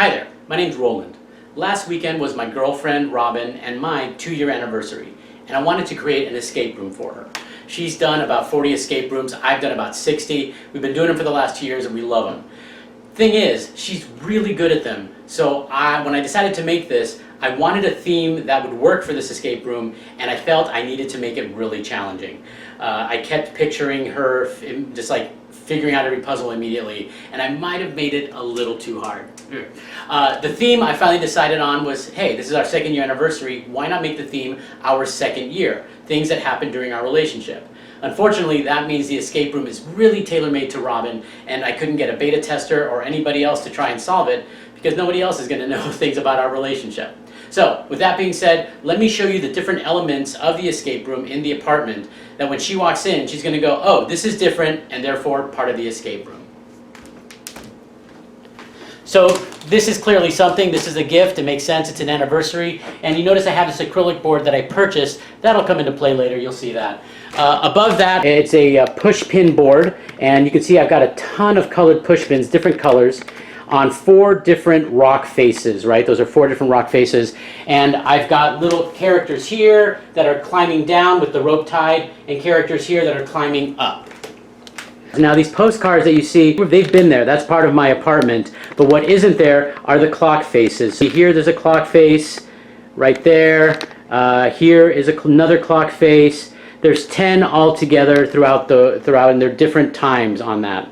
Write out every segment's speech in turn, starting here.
Hi there, my name's Roland. Last weekend was my girlfriend Robin and my 2-year anniversary, and I wanted to create an escape room for her. She's done about 40 escape rooms, I've done about 60. We've been doing them for the last 2 years and we love them. Thing is, she's really good at them, so when I decided to make this, I wanted a theme that would work for this escape room, and I felt I needed to make it really challenging. I kept picturing her just like figuring out every puzzle immediately, and I might have made it a little too hard. The theme I finally decided on was, hey, this is our 2nd year anniversary, why not make the theme our 2nd year? Things that happened during our relationship. Unfortunately, that means the escape room is really tailor-made to Robin, and I couldn't get a beta tester or anybody else to try and solve it, because nobody else is going to know things about our relationship. So, with that being said, let me show you the different elements of the escape room in the apartment that when she walks in, she's going to go, oh, this is different, and therefore part of the escape room. So this is clearly something, this is a gift, it makes sense, it's an anniversary, and you notice I have this acrylic board that I purchased, that'll come into play later, you'll see that. Above that, it's a push pin board, and you can see I've got a ton of colored push pins, different colors, on 4 different rock faces, right? Those are 4 different rock faces, and I've got little characters here that are climbing down with the rope tied, and characters here that are climbing up. Now these postcards that you see, they've been there, that's part of my apartment, but what isn't there are the clock faces. See here, there's a clock face, right there, here is another clock face. There's 10 altogether throughout, and there are different times on that.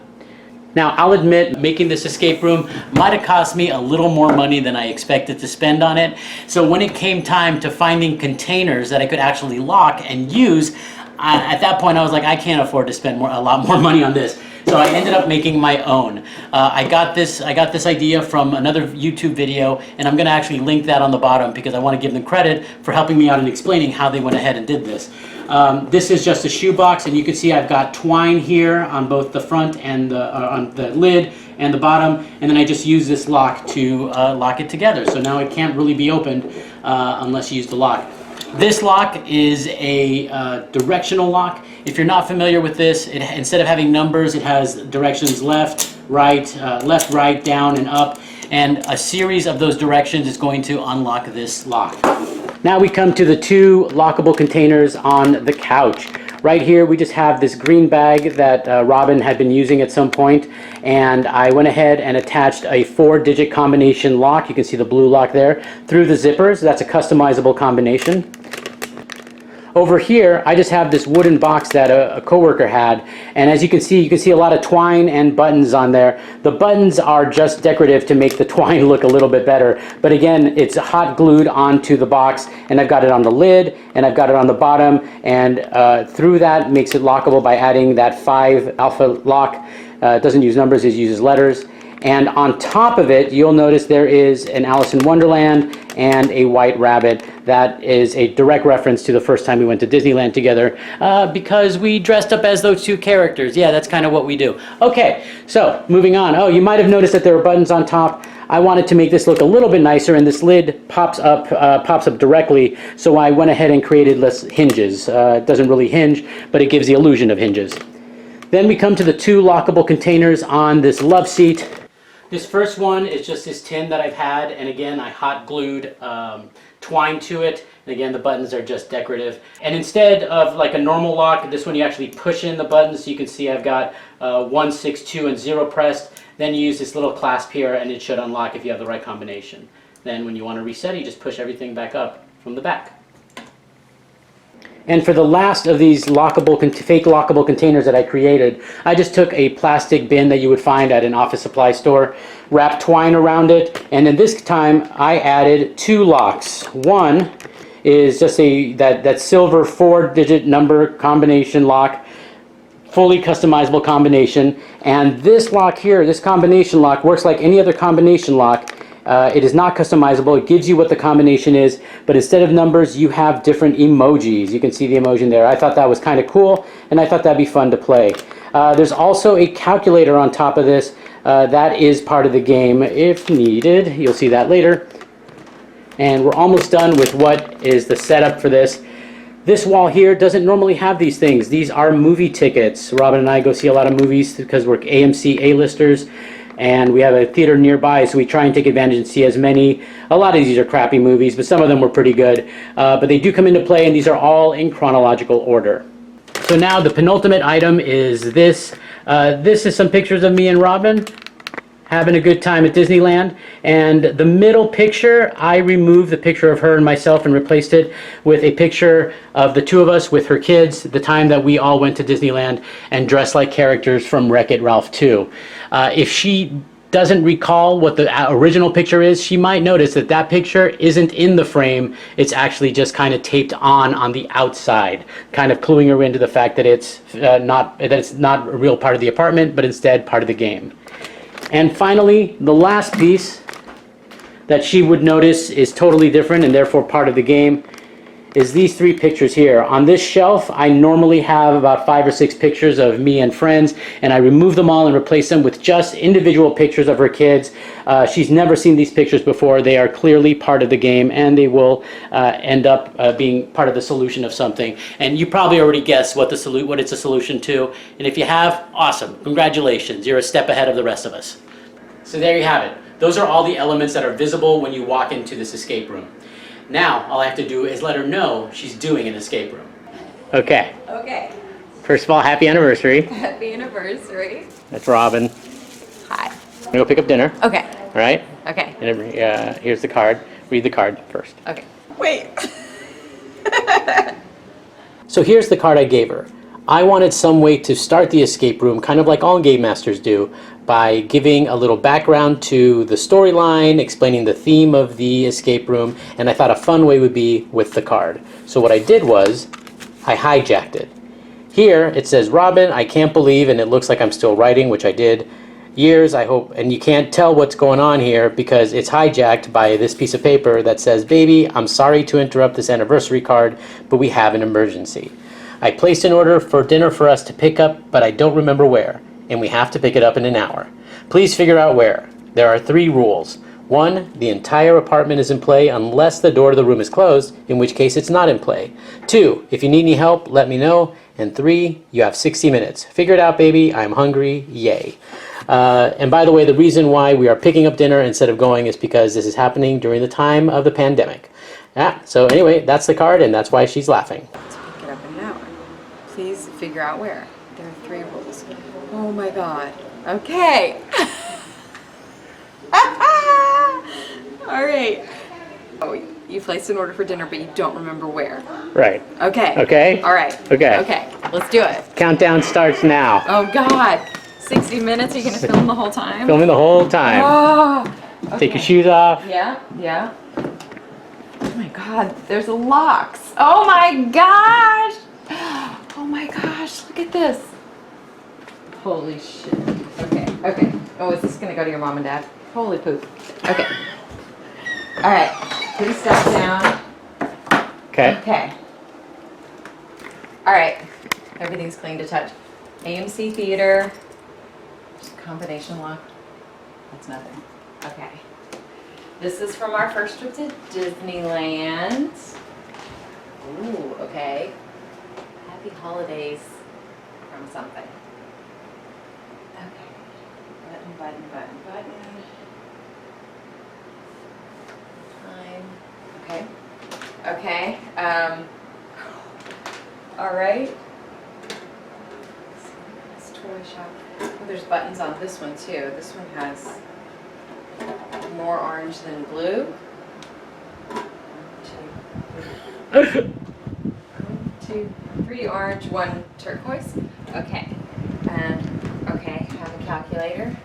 Now, I'll admit, making this escape room might have cost me a little more money than I expected to spend on it. So when it came time to finding containers that I could actually lock and use, at that point I was like, I can't afford to spend a lot more money on this. So I ended up making my own. I got this idea from another YouTube video, and I'm going to actually link that on the bottom because I want to give them credit for helping me out and explaining how they went ahead and did this. This is just a shoebox, and you can see I've got twine here on both the front and on the lid and the bottom, and then I just use this lock to lock it together. So now it can't really be opened unless you use the lock. This lock is a directional lock. If you're not familiar with this, instead of having numbers, it has directions left, right, down, and up. And a series of those directions is going to unlock this lock. Now we come to the 2 lockable containers on the couch. Right here we just have this green bag that Robin had been using at some point, and I went ahead and attached a 4-digit combination lock, you can see the blue lock there, through the zippers. That's a customizable combination. Over here, I just have this wooden box that a coworker had, and as you can see a lot of twine and buttons on there. The buttons are just decorative to make the twine look a little bit better, but again, it's hot glued onto the box, and I've got it on the lid, and I've got it on the bottom, and through that makes it lockable by adding that 5 alpha lock. It doesn't use numbers, it uses letters. And on top of it, you'll notice there is an Alice in Wonderland and a White Rabbit. That is a direct reference to the first time we went to Disneyland together because we dressed up as those 2 characters. Yeah, that's kind of what we do. Okay, so moving on. Oh, you might have noticed that there are buttons on top. I wanted to make this look a little bit nicer, and this lid pops up directly, so I went ahead and created less hinges. It doesn't really hinge, but it gives the illusion of hinges. Then we come to the 2 lockable containers on this love seat. This first one is just this tin that I've had, and again I hot glued twine to it, and again the buttons are just decorative. And instead of like a normal lock, this one you actually push in the buttons. So you can see I've got 1, 6, 2, and 0 pressed. Then you use this little clasp here, and it should unlock if you have the right combination. Then when you want to reset it, you just push everything back up from the back. And for the last of these fake lockable containers that I created, I just took a plastic bin that you would find at an office supply store, wrapped twine around it, and then this time I added 2 locks. One is just that silver 4-digit number combination lock, fully customizable combination, and this lock here, this combination lock, works like any other combination lock. It is not customizable. It gives you what the combination is, but instead of numbers, you have different emojis. You can see the emoji there. I thought that was kind of cool, and I thought that'd be fun to play. There's also a calculator on top of this. That is part of the game if needed. You'll see that later. And we're almost done with what is the setup for this. This wall here doesn't normally have these things. These are movie tickets. Robin and I go see a lot of movies because we're AMC A-listers. and we have a theater nearby, so we try and take advantage and see as many. A lot of these are crappy movies, but some of them were pretty good. But they do come into play, and these are all in chronological order. So now the penultimate item is this. This is some pictures of me and Robin having a good time at Disneyland. And the middle picture, I removed the picture of her and myself and replaced it with a picture of the two of us with her kids, the time that we all went to Disneyland and dressed like characters from Wreck-It Ralph 2. If she doesn't recall what the original picture is, she might notice that that picture isn't in the frame. It's actually just kind of taped on the outside, kind of cluing her into the fact that it's not a real part of the apartment, but instead part of the game. And finally, the last piece that she would notice is totally different and therefore part of the game is these three pictures here. On this shelf, I normally have about 5 or 6 pictures of me and friends, and I remove them all and replace them with just individual pictures of her kids. She's never seen these pictures before. They are clearly part of the game, and they will end up being part of the solution of something. And you probably already guessed what it's a solution to. And if you have, awesome. Congratulations. You're a step ahead of the rest of us. So there you have it. Those are all the elements that are visible when you walk into this escape room. Now, all I have to do is let her know she's doing an escape room. Okay. Okay. First of all, happy anniversary. Happy anniversary. That's Robin. Hi. I'm gonna go pick up dinner. Okay. All right? Okay. And here's the card. Read the card first. Okay. Wait. So here's the card I gave her. I wanted some way to start the escape room, kind of like all game masters do, by giving a little background to the storyline, explaining the theme of the escape room, and I thought a fun way would be with the card. So what I did was, I hijacked it. Here it says, Robin, I can't believe, and it looks like I'm still writing, which I did. Years, I hope, and you can't tell what's going on here because it's hijacked by this piece of paper that says, baby, I'm sorry to interrupt this anniversary card, but we have an emergency. I placed an order for dinner for us to pick up, but I don't remember where, and we have to pick it up in an hour. Please figure out where. There are 3 rules. 1, the entire apartment is in play unless the door to the room is closed, in which case it's not in play. 2, if you need any help, let me know. And 3, you have 60 minutes. Figure it out, baby. I'm hungry. Yay. And by the way, the reason why we are picking up dinner instead of going is because this is happening during the time of the pandemic. So anyway, that's the card, and that's why she's laughing. Let's pick it up in an hour. Please figure out where. There are 3 rules. Oh my god. Okay. All right. Oh, you placed an order for dinner, but you don't remember where. Right. Okay. Okay? All right. Okay. Okay. Let's do it. Countdown starts now. Oh god. 60 minutes. Are you gonna film the whole time? Filming the whole time. Oh. Okay. Take your shoes off. Yeah. Yeah. Oh my god. There's locks. Oh my gosh. Oh my gosh. Look at this. Holy shit. Okay. Okay. Oh, is this gonna go to your mom and dad? Holy poop. Okay. All right. Please step down. Okay. Okay. All right. Everything's clean to touch. AMC Theater. Just combination lock. That's nothing. Okay. This is from our first trip to Disneyland. Ooh, okay. Happy holidays from something. Okay. Button, button, button, button. Time. Okay. Okay. All right. This toy shop. Oh, there's buttons on this one too. This one has more orange than blue. 1, 2, 3 orange, 1 turquoise. Okay. And okay, have a calculator.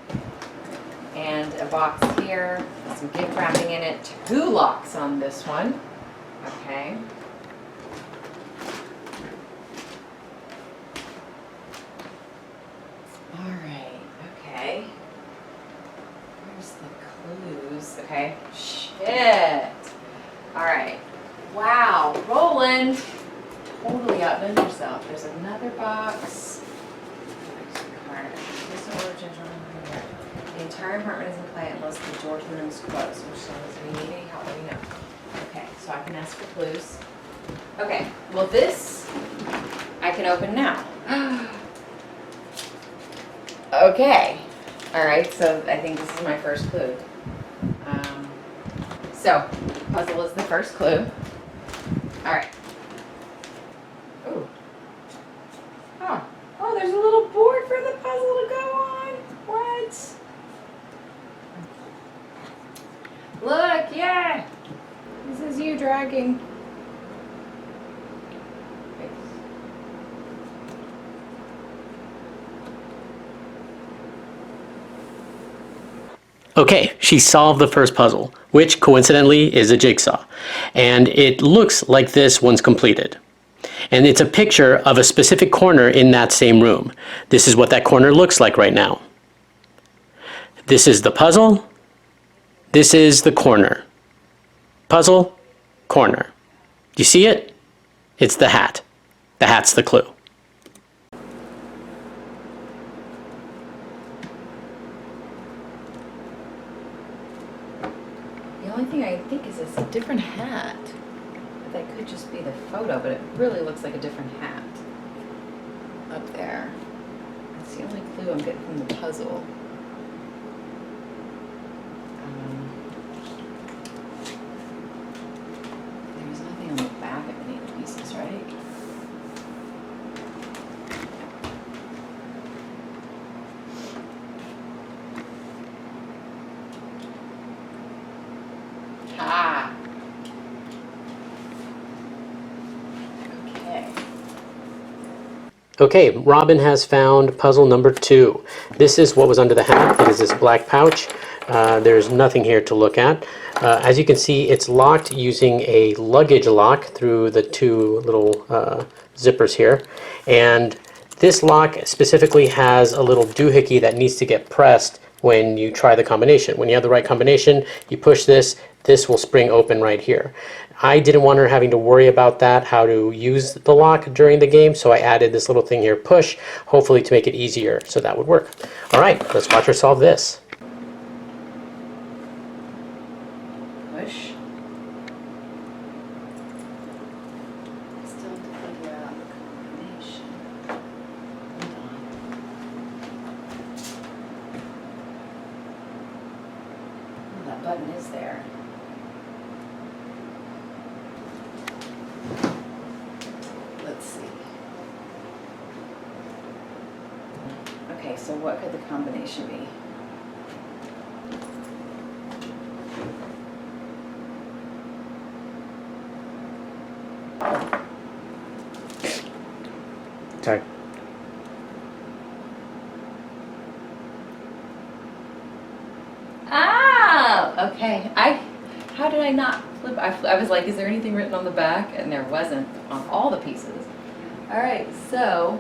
And a box here with some gift wrapping in it. 2 locks on this one. Okay. All right. Okay. Where's the clues? Okay. Shit. All right. Wow. Roland. Totally outdone yourself. There's another box. The entire apartment is in play unless the door to the room is closed, which says we need any help, let me know. Okay, so I can ask for clues. Okay, well this I can open now. Okay. All right, so I think this is my first clue. So, puzzle is the first clue. All right. Oh. Oh. Oh, there's a little board for the puzzle to go on. What? Look, yeah. This is you dragging. Okay, she solved the first puzzle, which coincidentally is a jigsaw. And it looks like this once completed. And it's a picture of a specific corner in that same room. This is what that corner looks like right now. This is the puzzle. This is the corner. Puzzle, corner. Do you see it? It's the hat. The hat's the clue. The only thing I think is it's a different hat. That could just be the photo, but it really looks like a different hat up there. That's the only clue I'm getting from the puzzle. There's nothing on the back of any of the pieces, right? Ah. Okay. Okay, Robin has found puzzle number 2. This is what was under the hat. It is this black pouch. There's nothing here to look at. As you can see, it's locked using a luggage lock through the 2 little zippers here. And this lock specifically has a little doohickey that needs to get pressed when you try the combination. When you have the right combination, you push this, this will spring open right here. I didn't want her having to worry about that, how to use the lock during the game, so I added this little thing here, push, hopefully to make it easier, so that would work. All right, let's watch her solve this. Push. Still have to figure out the combination. Hold on. Oh, that button is there. Let's see. Okay, so what could the combination be? Sorry. Ah, okay. How did I not flip? I was like, is there anything written on the back? And there wasn't on all the pieces. All right, so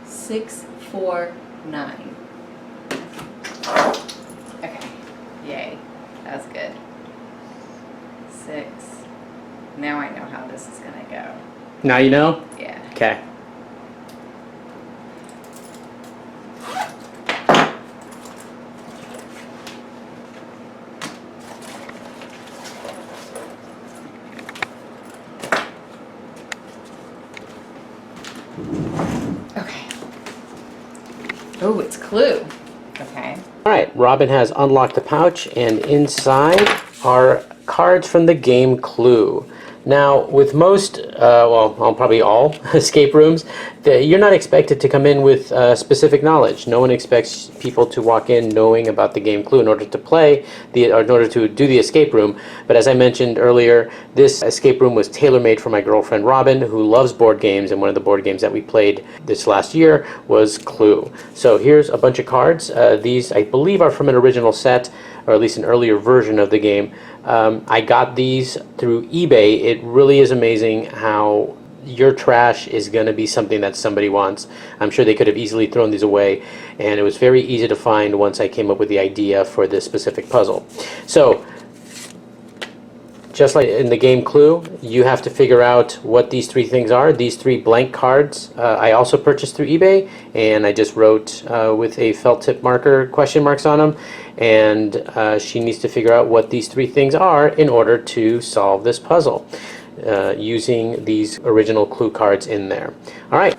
6, 4, 9. Okay, yay, that was good. 6. Now I know how this is gonna go. Now you know? Yeah. Okay. Okay. Oh, it's Clue. Okay. All right, Robin has unlocked the pouch, and inside are cards from the game Clue. Now, with most, probably all escape rooms, you're not expected to come in with specific knowledge. No one expects people to walk in knowing about the game Clue in order to play, or in order to do the escape room. But as I mentioned earlier, this escape room was tailor-made for my girlfriend Robin, who loves board games, and one of the board games that we played this last year was Clue. So here's a bunch of cards. These, I believe, are from an original set, or at least an earlier version of the game. I got these through eBay. It really is amazing how your trash is going to be something that somebody wants. I'm sure they could have easily thrown these away, and it was very easy to find once I came up with the idea for this specific puzzle. So, just like in the game Clue, you have to figure out what these 3 things are. These 3 blank cards I also purchased through eBay, and I just wrote with a felt tip marker question marks on them, and she needs to figure out what these 3 things are in order to solve this puzzle using these original Clue cards in there. All right.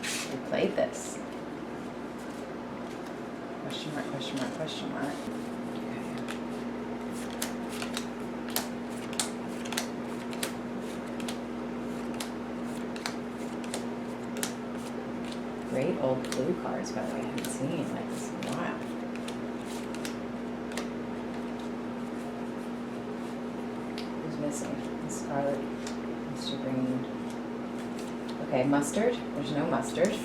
We played this. question mark, question mark. Great old blue cards, by the way. I haven't seen like this in a while. Who's missing? Scarlet, Mr. Green. Okay, mustard. There's no mustard. So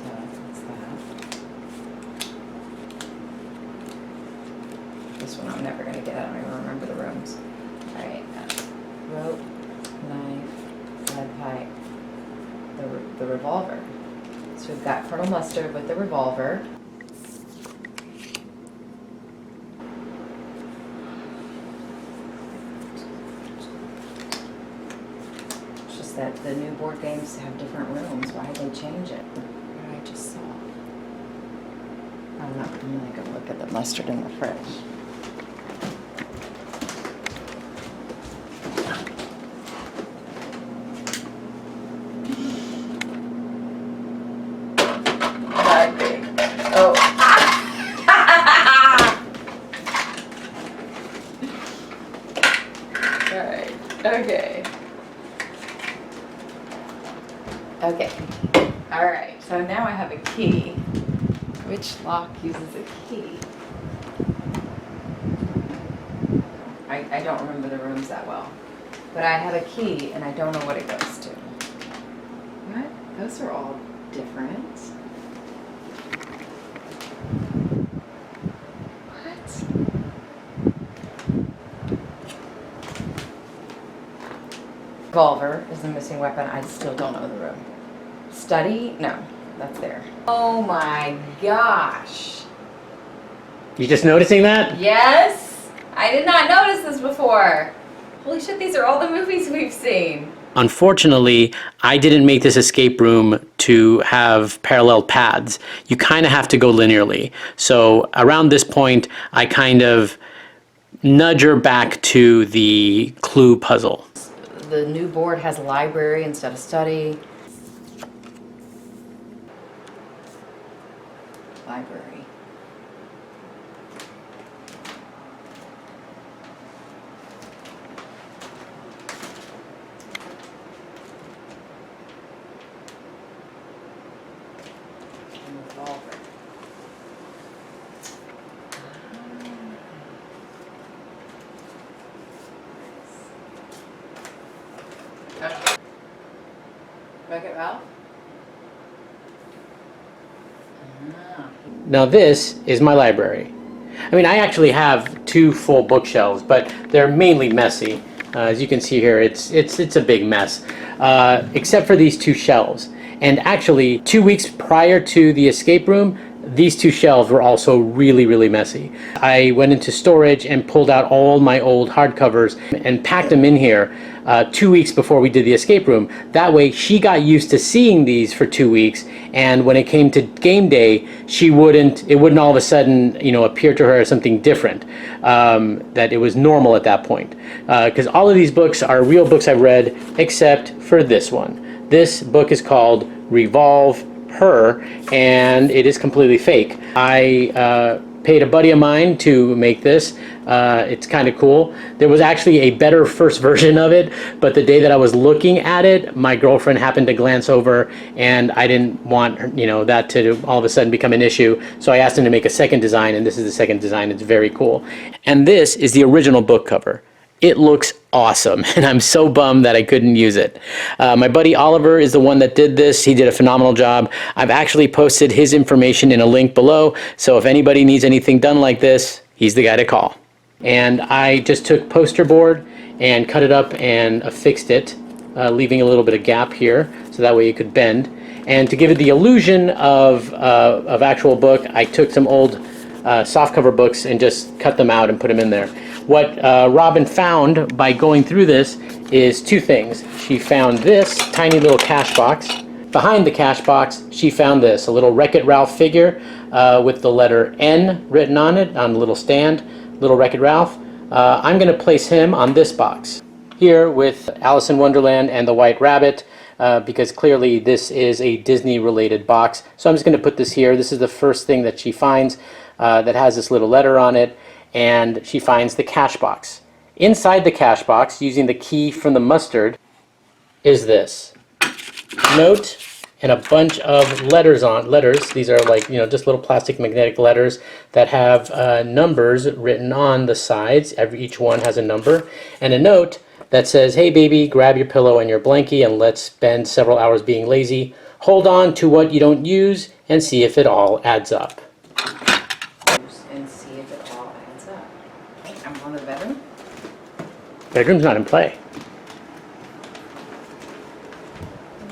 that's that. This one I'm never gonna get. I don't even remember the rooms. All right, rope, knife, lead pipe, the revolver. So we've got Colonel Mustard with the revolver. It's just that the new board games have different rooms. Why did they change it? What did I just saw? I'm not really gonna look at the mustard in the fridge. Oh. Alright, okay. Okay. Alright, so now I have a key. Which lock uses a key? I don't remember the rooms that well. But I have a key and I don't know what it goes to. What? Those are all different. Revolver is the missing weapon. I still don't know the room. Study? No, that's there. Oh my gosh. You just noticing that? Yes? I did not notice this before. Holy shit, these are all the movies we've seen. Unfortunately, I didn't make this escape room to have parallel paths. You kind of have to go linearly. So around this point, I kind of nudge her back to the clue puzzle. The new board has a library instead of study. Library. And revolver. Wreck-It Ralph? Now this is my library. I mean, I actually have 2 full bookshelves, but they're mainly messy. As you can see here, it's a big mess, except for these 2 shelves. And actually, 2 weeks prior to the escape room, these 2 shelves were also really, really messy. I went into storage and pulled out all my old hardcovers and packed them in here 2 weeks before we did the escape room. That way she got used to seeing these for 2 weeks, and when it came to game day, it wouldn't all of a sudden, appear to her as something different, that it was normal at that point. Because all of these books are real books I've read, except for this one. This book is called Revolve Her, and it is completely fake. I paid a buddy of mine to make this. It's kind of cool. There was actually a better first version of it, but the day that I was looking at it, my girlfriend happened to glance over, and I didn't want that to all of a sudden become an issue. So I asked him to make a second design, and this is the second design. It's very cool. And this is the original book cover. It looks awesome, and I'm so bummed that I couldn't use it. My buddy Oliver is the one that did this. He did a phenomenal job. I've actually posted his information in a link below, so if anybody needs anything done like this, he's the guy to call. And I just took poster board and cut it up and affixed it, leaving a little bit of gap here, so that way it could bend. And to give it the illusion of actual book, I took some old softcover books and just cut them out and put them in there. What Robin found by going through this is 2 things. She found this tiny little cash box. Behind the cash box, she found this, a little Wreck-It Ralph figure with the letter N written on it, on a little stand, little Wreck-It Ralph. I'm going to place him on this box here with Alice in Wonderland and the White Rabbit. because clearly this is a Disney related box. So I'm just going to put this here. This is the first thing that she finds that has this little letter on it, and she finds the cash box. Inside the cash box, using the key from the mustard, is this note and a bunch of letters. These are like, just little plastic magnetic letters that have numbers written on the sides. Each one has a number, and a note that says, "Hey baby, grab your pillow and your blankie and let's spend several hours being lazy. Hold on to what you don't use and see if it all adds up." And see if it all adds up. Okay, I'm on the bedroom. Bedroom's not in play.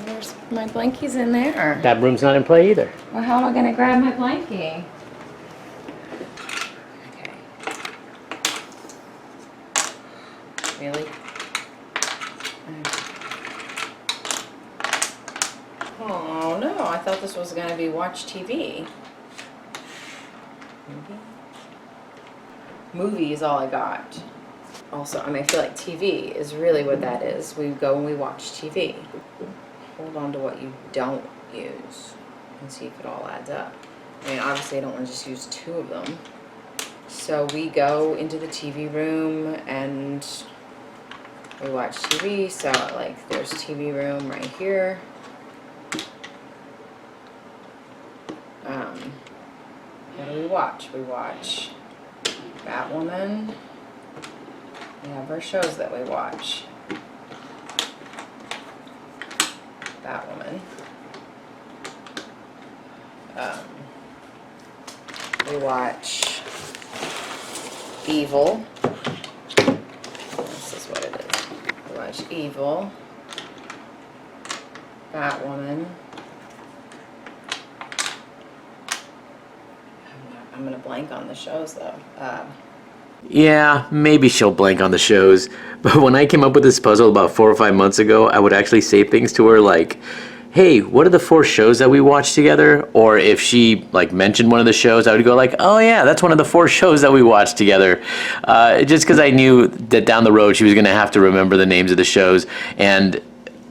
There's my blankie's in there. That room's not in play either. Well, how am I gonna grab my blankie? Okay. Really? Oh no, I thought this was gonna be watch TV. Movie is all I got. Also, I mean, I feel like TV is really what that is. We go and we watch TV. Hold on to what you don't use and see if it all adds up. I mean, obviously I don't want to just use 2 of them. So we go into the TV room and we watch TV. So like there's TV room right here. What do we watch? We watch Batwoman. We have our shows that we watch. Batwoman. We watch Evil. This is what it is. We watch Evil. Batwoman. I'm gonna blank on the shows though. Yeah, maybe she'll blank on the shows, but when I came up with this puzzle about 4 or 5 months ago, I would actually say things to her like, "Hey, what are the 4 shows that we watched together?" Or if she like mentioned one of the shows, I would go like, "Oh yeah, that's one of the 4 shows that we watched together." Just because I knew that down the road she was going to have to remember the names of the shows, and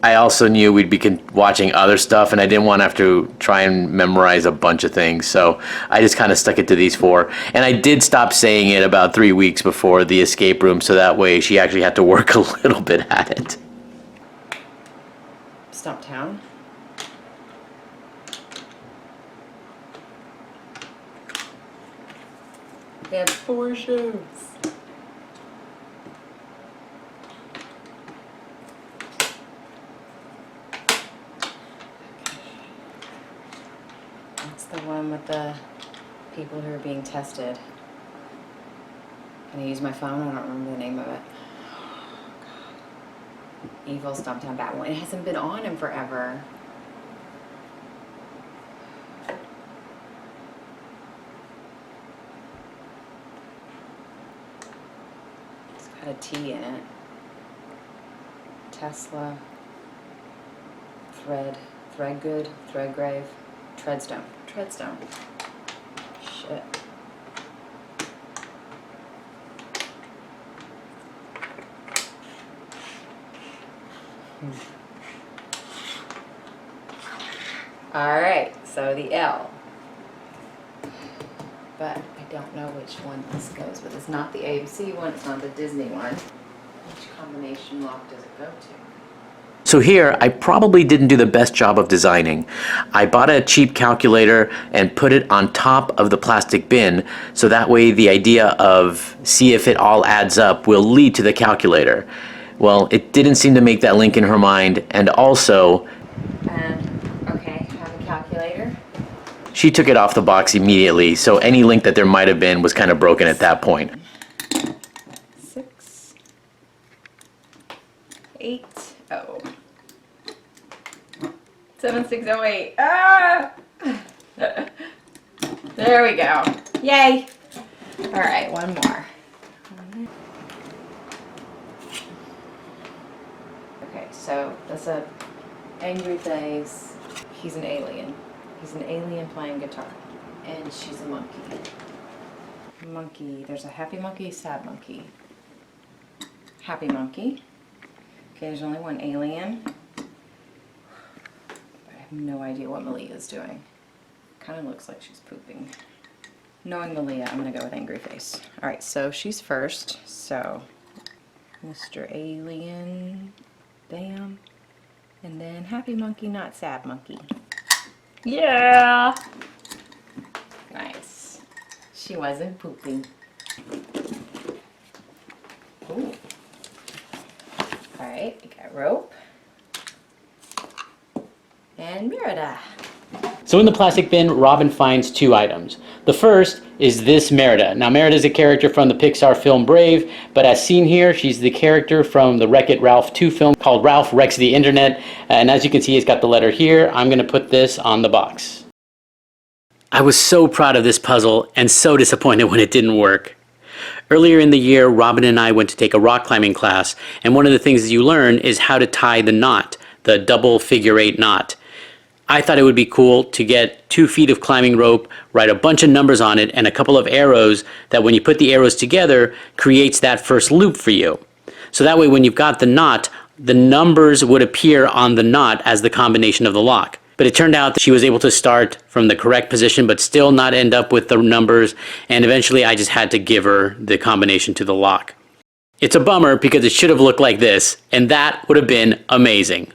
I also knew we'd be watching other stuff, and I didn't want to have to try and memorize a bunch of things, so I just kind of stuck it to these 4. And I did stop saying it about 3 weeks before the escape room, so that way she actually had to work a little bit at it. Stumptown. We have 4 shows. That's the one with the people who are being tested. Can I use my phone? I don't remember the name of it. Evil, Stumptown, Batwoman. It hasn't been on in forever. It's got a T in it. Tesla. Threadgood, Threadgrave, Treadstone. Shit. Alright, so the L. But I don't know which one this goes with. It's not the AMC one, it's not the Disney one. Which combination lock does it go to? So here, I probably didn't do the best job of designing. I bought a cheap calculator and put it on top of the plastic bin, so that way the idea of see if it all adds up will lead to the calculator. Well, it didn't seem to make that link in her mind, and also, Okay, have a calculator. she took it off the box immediately, so any link that there might have been was kind of broken at that point. 6, 8, 7608. Ah! There we go. Yay! All right, one more. Okay, so that's a angry face. He's an alien. He's an alien playing guitar, and she's a monkey. Monkey. There's a happy monkey, sad monkey. Happy monkey. Okay, there's only one alien. have no idea what Malia is doing. Kind of looks like she's pooping. Knowing Malia, I'm gonna go with angry face. All right, so she's first. So, Mr. Alien, bam, and then happy monkey, not sad monkey. Yeah. Nice. She wasn't pooping. Ooh. All right, we got rope and Merida. So in the plastic bin, Robin finds two items. The first is this Merida. Now Merida is a character from the Pixar film Brave, but as seen here, she's the character from the Wreck-It Ralph 2 film called Ralph Wrecks the Internet. And as you can see, it's got the letter here. I'm gonna put this on the box. I was so proud of this puzzle and so disappointed when it didn't work. Earlier in the year, Robin and I went to take a rock climbing class, and one of the things that you learn is how to tie the knot, the double figure 8 knot. I thought it would be cool to get 2 feet of climbing rope, write a bunch of numbers on it, and a couple of arrows that when you put the arrows together, creates that first loop for you. So that way when you've got the knot, the numbers would appear on the knot as the combination of the lock. But it turned out that she was able to start from the correct position but still not end up with the numbers, and eventually I just had to give her the combination to the lock. It's a bummer because it should have looked like this, and that would have been amazing.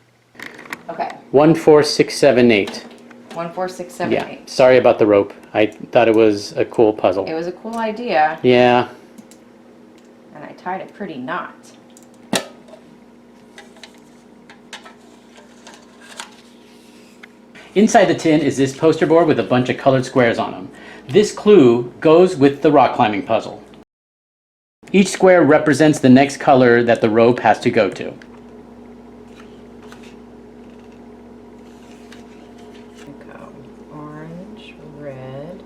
Okay, 1, 4, 6, 7, 8. 1, 4, 6, 7, Yeah, 8. sorry about the rope. I thought it was a cool puzzle. It was a cool idea, Yeah. and I tied a pretty knot. Inside the tin is this poster board with a bunch of colored squares on them. This clue goes with the rock climbing puzzle. Each square represents the next color that the rope has to go to. Go orange, red,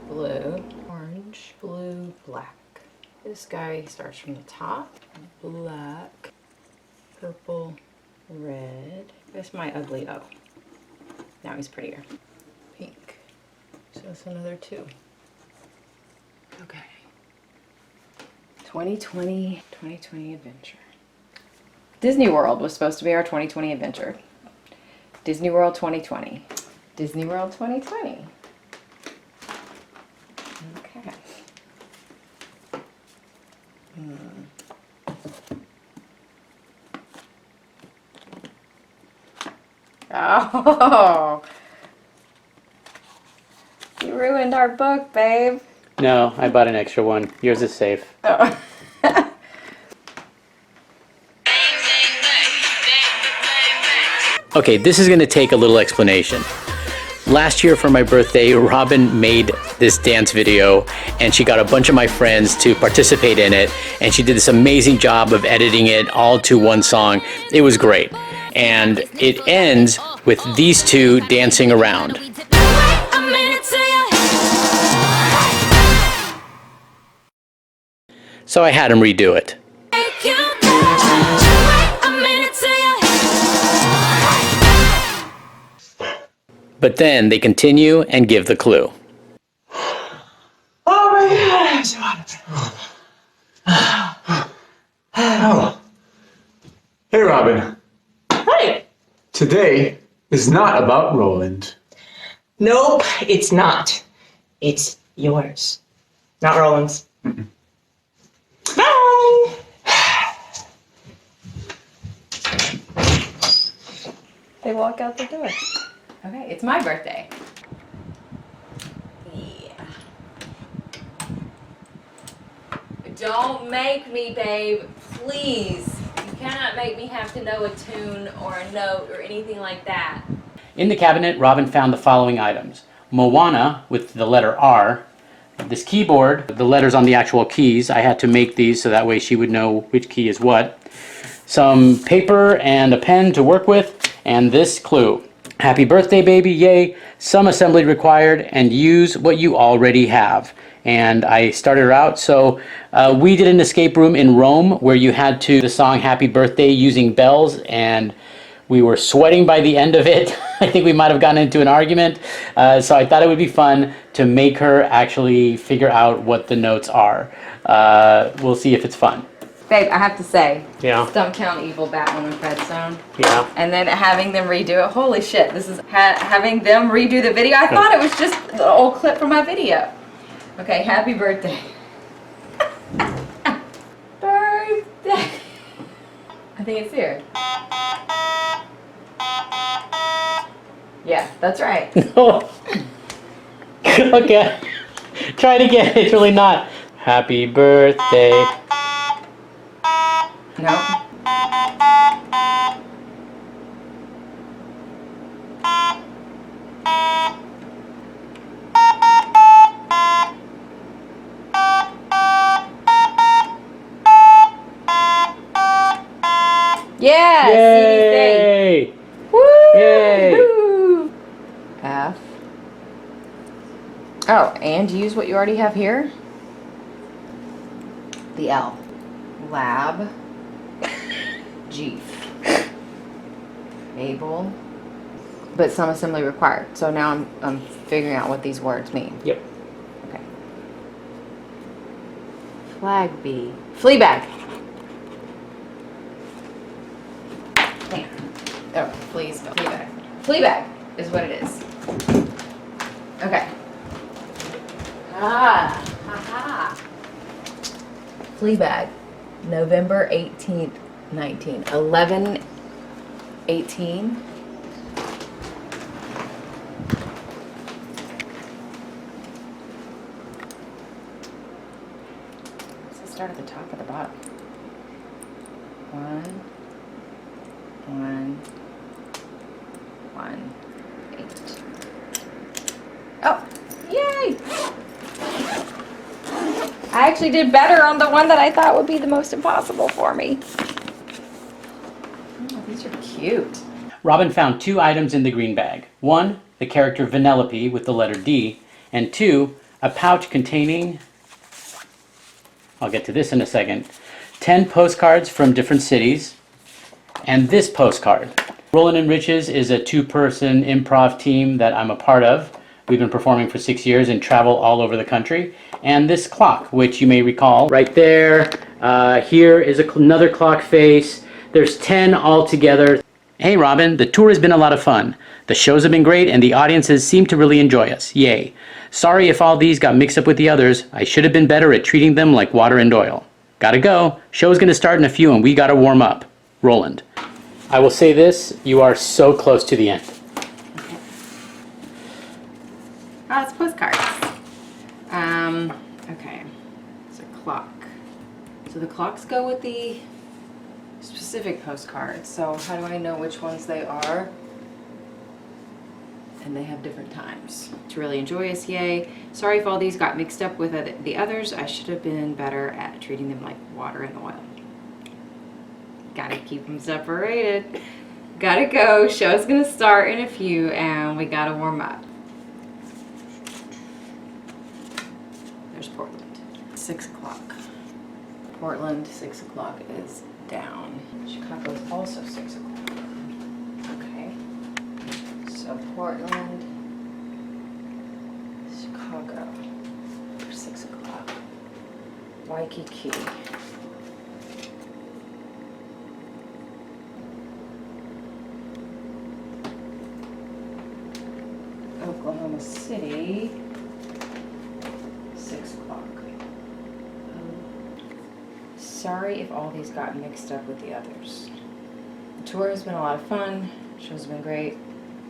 blue, orange, blue, black. This guy starts from the top. Black, purple, red. That's my ugly O. Now he's prettier. Pink. So that's another 2. Okay. 2020 adventure. Disney World was supposed to be our 2020 adventure. Disney World 2020. Disney World 2020. Okay. Oh, you ruined our book, babe. No, I bought an extra one. Yours is safe. Oh. Okay, this is going to take a little explanation. Last year for my birthday, Robin made this dance video and she got a bunch of my friends to participate in it, and she did this amazing job of editing it all to one song. It was great. And it ends with these two dancing around. So I had him redo it. But then they continue and give the clue. Oh my God! Oh. Hey, Robin. Hi. Today is not about Roland. Nope, it's not. It's yours, not Roland's. Bye. They walk out the door. Okay, it's my birthday. Yeah. Don't make me, babe. Please. You cannot make me have to know a tune or a note or anything like that. In the cabinet, Robin found the following items. Moana with the letter R. This keyboard, the letters on the actual keys. I had to make these so that way she would know which key is what. Some paper and a pen to work with, and this clue. Happy birthday, baby, yay. Some assembly required, and use what you already have. And I started her out, so we did an escape room in Rome where you had to the song Happy Birthday using bells, and we were sweating by the end of it. I think we might have gotten into an argument. So I thought it would be fun to make her actually figure out what the notes are. We'll see if it's fun. Babe, I have to say, Yeah. Stumptown Evil Batwoman Redstone. Yeah. And then having them redo it. Holy shit, this is having them redo the video. I thought it was just the old clip from my video. Okay, happy birthday. Birthday. I think it's here. Yeah, that's right. Okay. Try it again. It's really not. Happy birthday. No. Yeah, CDC. Yay! Woo! Yay! Woo! F. Oh, and use what you already have here. The L. Lab. G. Able. But some assembly required. So now I'm figuring out what these words mean. Yep. Okay. Flag B. Fleabag. Damn. Oh, please. Fleabag. Fleabag is what it is. Okay. Ah. Ha-ha. Fleabag. November 18th, 19. 11/18. Let's start at the top or the bottom. 1, 8. Oh, yay! I actually did better on the one that I thought would be the most impossible for me. Oh, these are cute. Robin found 2 items in the green bag. 1, the character Vanellope with the letter D, and 2, a pouch containing, I'll get to this in a second, 10 postcards from different cities, and this postcard. Rollin' and Riches is a 2-person improv team that I'm a part of. We've been performing for 6 years and travel all over the country. And this clock, which you may recall, right there, here is another clock face. There's 10 altogether. Hey Robin, the tour has been a lot of fun. The shows have been great and the audiences seem to really enjoy us. Yay. Sorry if all these got mixed up with the others. I should have been better at treating them like water and oil. Gotta go. Show's gonna start in a few and we gotta warm up. Roland. I will say this, you are so close to the end. Oh, it's postcards. Okay. It's a clock. So the clocks go with the specific postcards. So how do I know which ones they are? And they have different times. It's really enjoyous, yay. Sorry if all these got mixed up with the others. I should have been better at treating them like water and oil. Gotta keep them separated. Gotta go. Show's gonna start in a few and we gotta warm up. There's Portland. 6 o'clock. Portland, 6 o'clock is down. Chicago is also 6 o'clock. Okay. So Portland, Chicago for 6 o'clock. Waikiki. Oklahoma City, 6 o'clock. Sorry if all these got mixed up with the others. The tour has been a lot of fun. Shows have been great.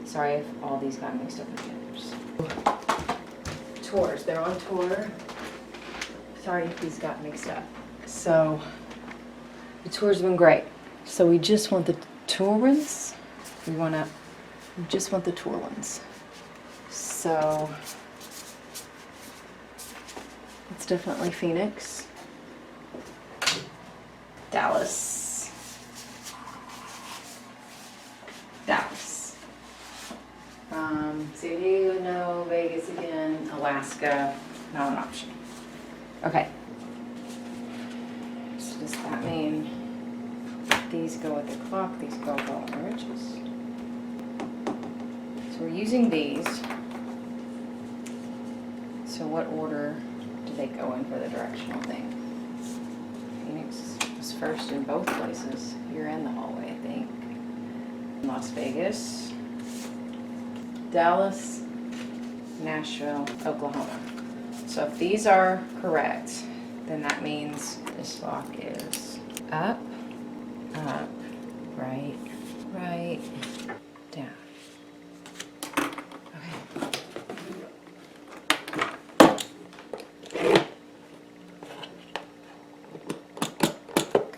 Sorry if all these got mixed up with the others. Tours, they're on tour. Sorry if these got mixed up. So, the tour's been great. So we just want the tour ones. We just want the tour ones. So, it's definitely Phoenix, Dallas, San Diego, no, Vegas again, Alaska, not an option. Okay. So does that mean these go with the clock, these go with all the riches? So we're using these. So what order do they go in for the directional thing? Phoenix was is first in both places. You're in the hallway, I think. Las Vegas, Dallas, Nashville, Oklahoma. So if these are correct, then that means this lock is up, up, right, right, down. Okay.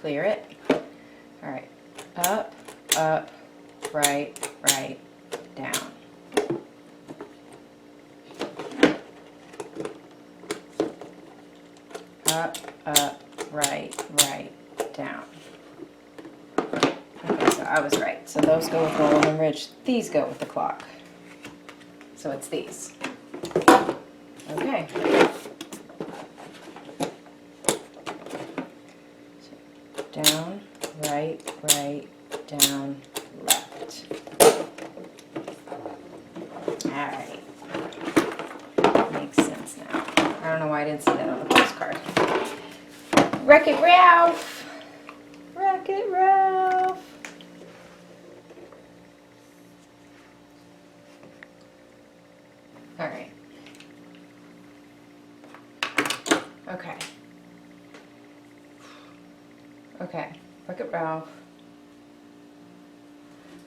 Clear it. All right. Up, up, right, right, down. Up, up, right, right, down. Okay, so I was right. So those go with Roland and Ridge. These go with the clock. So it's these. Okay. Down, right, right, down, left. Alright. Makes sense now. I don't know why I didn't see that on the postcard. Wreck-It Ralph! Wreck-It Ralph! Alright. Okay. Okay, Wreck-It Ralph.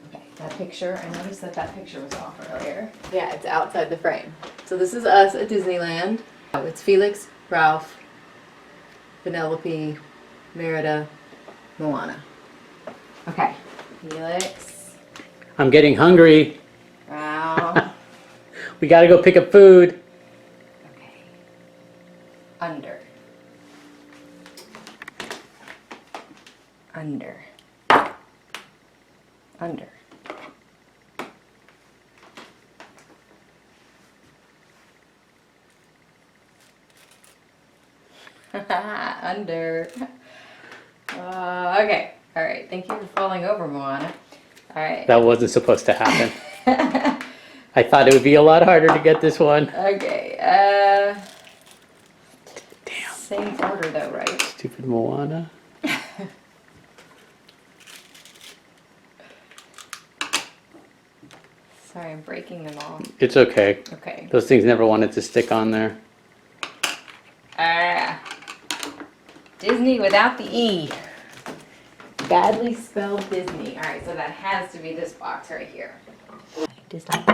Okay, that picture, I noticed that that picture was off earlier. Yeah, it's outside the frame. So this is us at Disneyland. Oh, it's Felix, Ralph, Penelope, Merida, Moana. Okay, Felix, I'm getting hungry. Ralph. We gotta go pick up food. Okay. Under. Under. Under. Under. Okay. All right. Thank you for falling over, Moana. All right. That wasn't supposed to happen. I thought it would be a lot harder to get this one. Okay. Damn. Same order though, right? Stupid Moana. Sorry, I'm breaking them all. It's okay. Okay. Those things never wanted to stick on there. Disney without the E. Badly spelled Disney. Alright, so that has to be this box right here. Disney.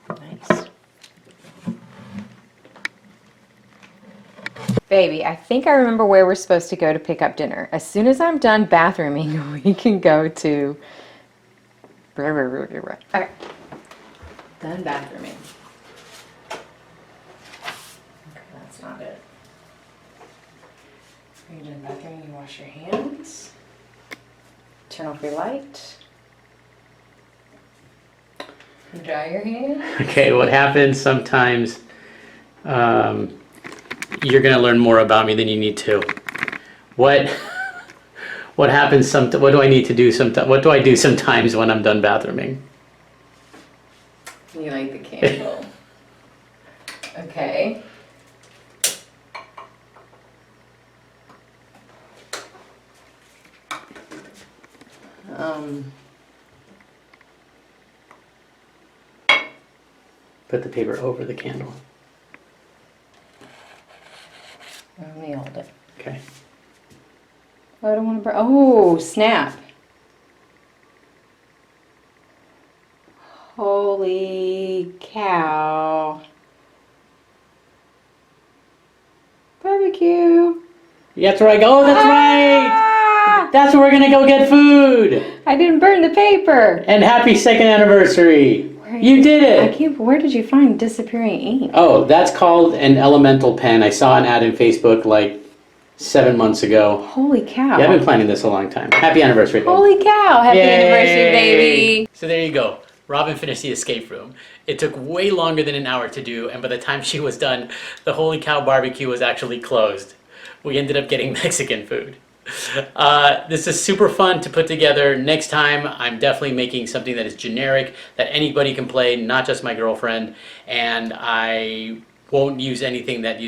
Nice. Baby, I think I remember where we're supposed to go to pick up dinner. As soon as I'm done bathrooming, we can go to... Okay. Done bathrooming. Okay, that's not it. When you're done bathrooming, you wash your hands. Turn off your light. Dry your hands. Okay, what happens sometimes, you're gonna learn more about me than you need to. What happens what do I need to do what do I do sometimes when I'm done bathrooming? You light the candle. Okay. Put the paper over the candle. Let me hold it. Okay. Oh, I don't want to burn. Oh, snap. Holy cow. Barbecue. That's where I go. Oh, that's right. Ah! That's where we're gonna go get food. I didn't burn the paper. And happy second anniversary. Where You did I it. can't. Where did you find disappearing ink? Oh, that's called an elemental pen. I saw an ad in Facebook like 7 months ago. Holy cow. Yeah, I've been planning this a long time. Happy anniversary, babe. Holy cow. Happy Yay. anniversary, baby. So there you go. Robin finished the escape room. It took way longer than an hour to do, and by the time she was done, the Holy Cow barbecue was actually closed. We ended up getting Mexican food. This is super fun to put together. Next time, I'm definitely making something that is generic, that anybody can play, not just my girlfriend. And I won't use anything that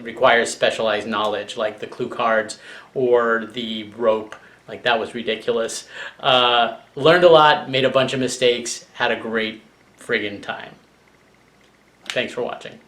requires specialized knowledge, like the clue cards or the rope. Like, that was ridiculous. Learned a lot, made a bunch of mistakes, had a great friggin' time. Thanks for watching.